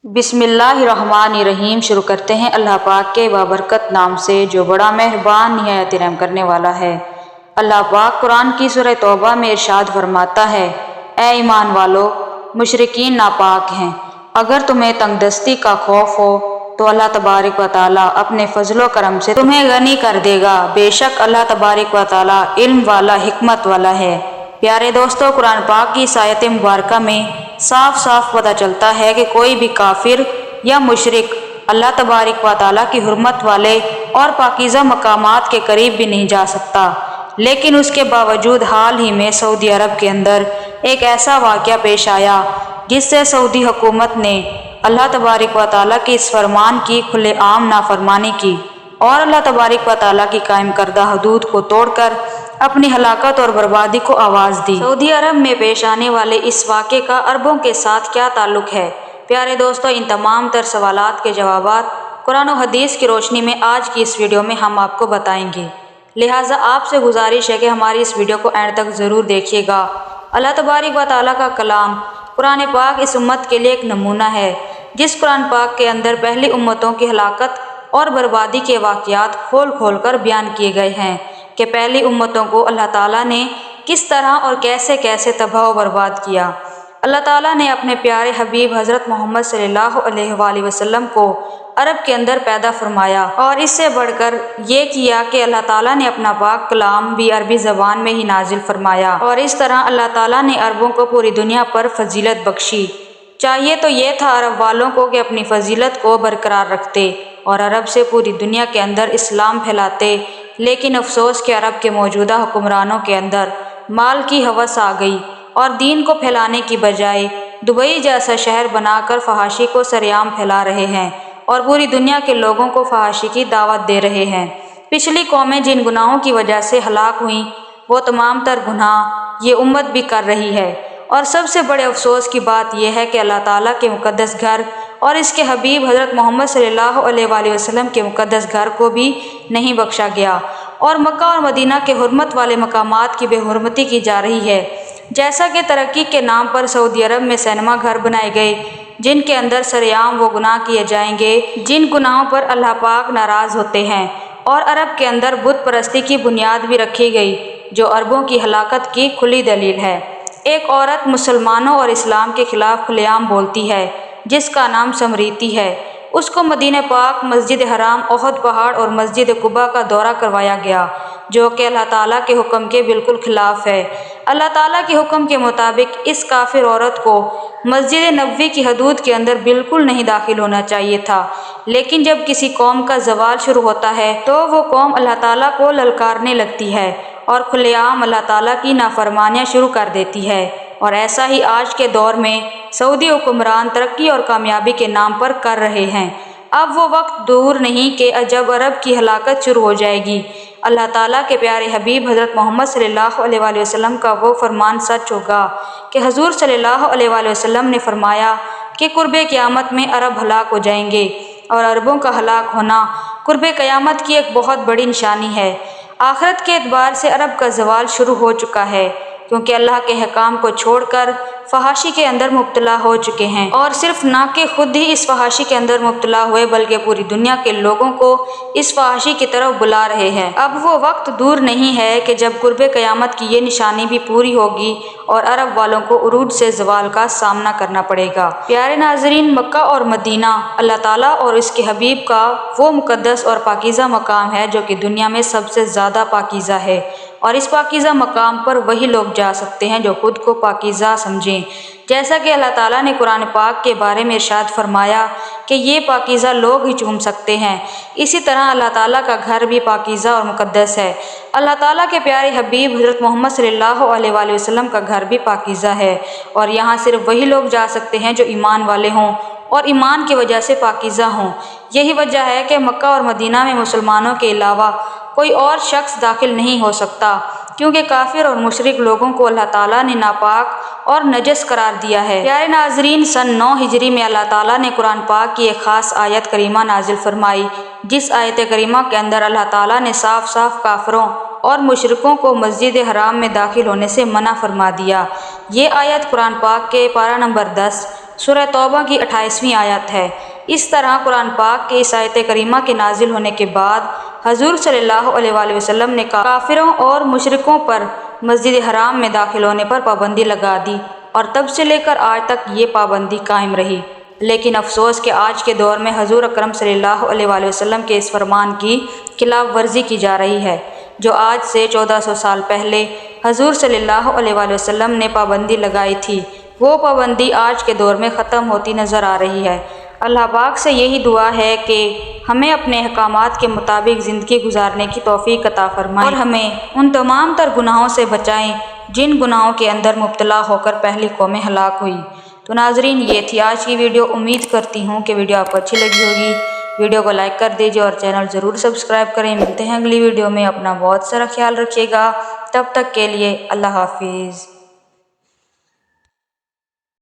बिस्मिल्लाहिर्रहमानिर्रहीम। शुरू करते हैं अल्लाह पाक के बाबरकत नाम से जो बड़ा मेहरबान निहायत रहम करने वाला है। अल्लाह पाक कुरान की सूरह तौबा में इरशाद फरमाता है, ए ईमान वालो, मुशरिकीन नापाक हैं। अगर तुम्हें तंगदस्ती का खौफ हो तो अल्लाह तबारक व तआला अपने फजलो करम से तुम्हें गनी कर देगा। बेशक अल्लाह तबारक व तआला इल्म वाला, हिकमत वाला है। प्यारे दोस्तों, कुरान पाक की इस आयत मुबारका में साफ साफ पता चलता है कि कोई भी काफिर या मुशरिक अल्लाह तबारक व तआला की हुर्मत वाले और पाकीज़ा मकामात के करीब भी नहीं जा सकता। लेकिन उसके बावजूद हाल ही में सऊदी अरब के अंदर एक ऐसा वाक़या पेश आया जिससे सऊदी हुकूमत ने अल्लाह तबारक व तआला के इस फरमान की खुलेआम नाफरमानी की और अल्लाह तबारक व तआला की कायम करदा हदूद को तोड़कर अपनी हलाकत और बर्बादी को आवाज़ दी। सऊदी अरब में पेश आने वाले इस वाक़े का अरबों के साथ क्या ताल्लुक़ है? प्यारे दोस्तों, इन तमाम तर सवालात के जवाबात कुरान और हदीस की रोशनी में आज की इस वीडियो में हम आपको बताएंगे। लिहाजा आपसे गुजारिश है कि हमारी इस वीडियो को एंड तक ज़रूर देखिएगा। अल्लाह तबारक व तआला का कलाम कुरान पाक इस उम्मत के लिए एक नमूना है, जिस कुरान पाक के अंदर पहली उम्मतों की हलाकत और बर्बादी के वाक़यात खोल खोल कर बयान किए गए हैं कि पहली उम्मतों को अल्लाह ताला ने किस तरह और कैसे कैसे तबाह व बर्बाद किया। अल्लाह ताला ने अपने प्यारे हबीब हज़रत मोहम्मद सल्लल्लाहु अलैहि वसल्लम को अरब के अंदर पैदा फरमाया और इससे बढ़कर ये किया कि अल्लाह ताला ने अपना पाक कलाम भी अरबी ज़बान में ही नाजिल फरमाया और इस तरह अल्लाह ताला ने अरबों को पूरी दुनिया पर फजीलत बख्शी। चाहिए तो ये था अरब वालों को कि अपनी फजीलत को बरकरार रखते और अरब से पूरी दुनिया के अंदर इस्लाम फैलाते, लेकिन अफसोस के अरब के मौजूदा हुक्मरानों के अंदर माल की हवस आ गई और दीन को फैलाने की बजाय दुबई जैसा शहर बनाकर फहाशी को सरेआम फैला रहे हैं और पूरी दुनिया के लोगों को फहाशी की दावत दे रहे हैं। पिछली कौमें जिन गुनाहों की वजह से हलाक हुई वो तमाम तर गुनाह ये उम्मत भी कर रही है और सबसे बड़े अफसोस की बात यह है कि अल्लाह ताला के मुक़द्दस घर और इसके हबीब हज़रत मोहम्मद सल्लल्लाहु अलैहि वसल्लम के मुक़द्दस घर को भी नहीं बख्शा गया और मक्का और मदीना के हुर्मत वाले मकामात की बेहुरमती की जा रही है। जैसा कि तरक्की के नाम पर सऊदी अरब में सिनेमा घर बनाए गए जिनके अंदर सरेआम वो गुनाह किए जाएंगे जिन गुनाहों पर अल्लाह पाक नाराज़ होते हैं, और अरब के अंदर बुत परस्ती की बुनियाद भी रखी गई जो अरबों की हलाकत की खुली दलील है। एक औरत मुसलमानों और इस्लाम के खिलाफ खुलेआम बोलती है जिसका नाम समरीती है। उसको मदीना पाक, मस्जिद हराम, ओहद पहाड़ और मस्जिद कुबा का दौरा करवाया गया जो कि अल्लाह ताला के हुक्म के बिल्कुल खिलाफ है। अल्लाह ताला के हुक्म के मुताबिक इस काफिर औरत को मस्जिद नबवी की हदूद के अंदर बिल्कुल नहीं दाखिल होना चाहिए था, लेकिन जब किसी कौम का जवाल शुरू होता है तो वो कौम अल्लाह ताला को ललकारने लगती है और खुलेआम अल्लाह ताला की नाफरमानियाँ शुरू कर देती है। और ऐसा ही आज के दौर में सऊदी हुक्मरान तरक्की और कामयाबी के नाम पर कर रहे हैं। अब वो वक्त दूर नहीं कि जब अरब की हलाकत शुरू हो जाएगी। अल्लाह ताला के प्यारे हबीब हज़रत मोहम्मद सल्लल्लाहु अलैहि वसल्लम का वो फरमान सच होगा कि हुज़ूर सल्लल्लाहु अलैहि वसल्लम ने फरमाया कि कुर्बे क़यामत में अरब हलाक हो जाएंगे और अरबों का हलाक होना कुर्बे क़यामत की एक बहुत बड़ी निशानी है। आखिरत के एतबार से अरब का ज़वाल शुरू हो चुका है क्योंकि अल्लाह के हकाम को छोड़कर फहाशी के अंदर मुब्तला हो चुके हैं और सिर्फ ना कि खुद ही इस फहाशी के अंदर मुब्तला हुए बल्कि पूरी दुनिया के लोगों को इस फहाशी की तरफ बुला रहे हैं। अब वो वक्त दूर नहीं है कि जब कुर्बे क़यामत की ये निशानी भी पूरी होगी और अरब वालों को उरूज से ज़वाल का सामना करना पड़ेगा। प्यारे नाज़रीन, मक्का और मदीना अल्लाह ताला और इसके हबीब का वो मुक़द्दस और पाकीज़ा मकाम है जो कि दुनिया में सबसे ज़्यादा पाकीज़ा है और इस पाकीज़ा मकाम पर वही लोग जा सकते हैं जो खुद को पाकीज़ा समझें। जैसा कि अल्लाह ताला ने कुरान पाक के बारे में इरशाद फरमाया कि ये पाकीज़ा लोग ही चूम सकते हैं, इसी तरह अल्लाह ताला का घर भी पाकीज़ा और मुक़द्दस है। अल्लाह ताला के प्यारे हबीब हज़रत मोहम्मद सल्लल्लाहु अलैहि वसल्लम का घर भी पाकीज़ा है और यहाँ सिर्फ वही लोग जा सकते हैं जो ईमान वाले हों और ईमान की वजह से पाकीज़ा हों। यही वजह है कि मक्का और मदीना में मुसलमानों के अलावा कोई और शख्स दाखिल नहीं हो सकता क्योंकि काफिर और मुशरिक लोगों को अल्लाह ताला ने नापाक और नजस करार दिया है। प्यारे नाजरीन, सन 9 हिजरी में अल्लाह ताला ने कुरान पाक की एक ख़ास आयत करीमा नाजिल फरमाई जिस आयत करीमा के अंदर अल्लाह ताला ने साफ साफ काफिरों और मुशरिकों को मस्जिद हराम में दाखिल होने से मना फरमा दिया। ये आयत कुरान पाक के पारा नंबर 10 سورہ توبہ کی 28ویں آیت ہے۔ اس طرح قرآن پاک کے اس آیت کریمہ کے نازل ہونے کے بعد حضور صلی اللہ علیہ وآلہ وسلم نے کافروں اور مشرکوں پر مسجد حرام میں داخل ہونے پر پابندی لگا دی اور تب سے لے کر آج تک یہ پابندی قائم رہی۔ لیکن افسوس کہ آج کے دور میں حضور اکرم صلی اللہ علیہ وآلہ وسلم کے اس فرمان کی خلاف ورزی کی جا رہی ہے، جو آج سے 1400 سال پہلے حضور صلی اللہ علیہ وآلہ وسلم نے پابندی لگائی تھی، وہ پابندی آج کے دور میں ختم ہوتی نظر آ رہی ہے۔ اللہ پاک سے یہی دعا ہے کہ ہمیں اپنے احکامات کے مطابق زندگی گزارنے کی توفیق عطا فرمائیں اور ہمیں ان تمام تر گناہوں سے بچائیں جن گناہوں کے اندر مبتلا ہو کر پہلی قومیں ہلاک ہوئی۔ تو ناظرین، یہ تھی آج کی ویڈیو۔ امید کرتی ہوں کہ ویڈیو آپ کو اچھی لگی ہوگی۔ ویڈیو کو لائک کر دیجیے اور چینل ضرور سبسکرائب کریں۔ ملتے ہیں اگلی ویڈیو میں۔ اپنا بہت سارا خیال رکھیے گا۔ تب تک کے لیے اللہ حافظ۔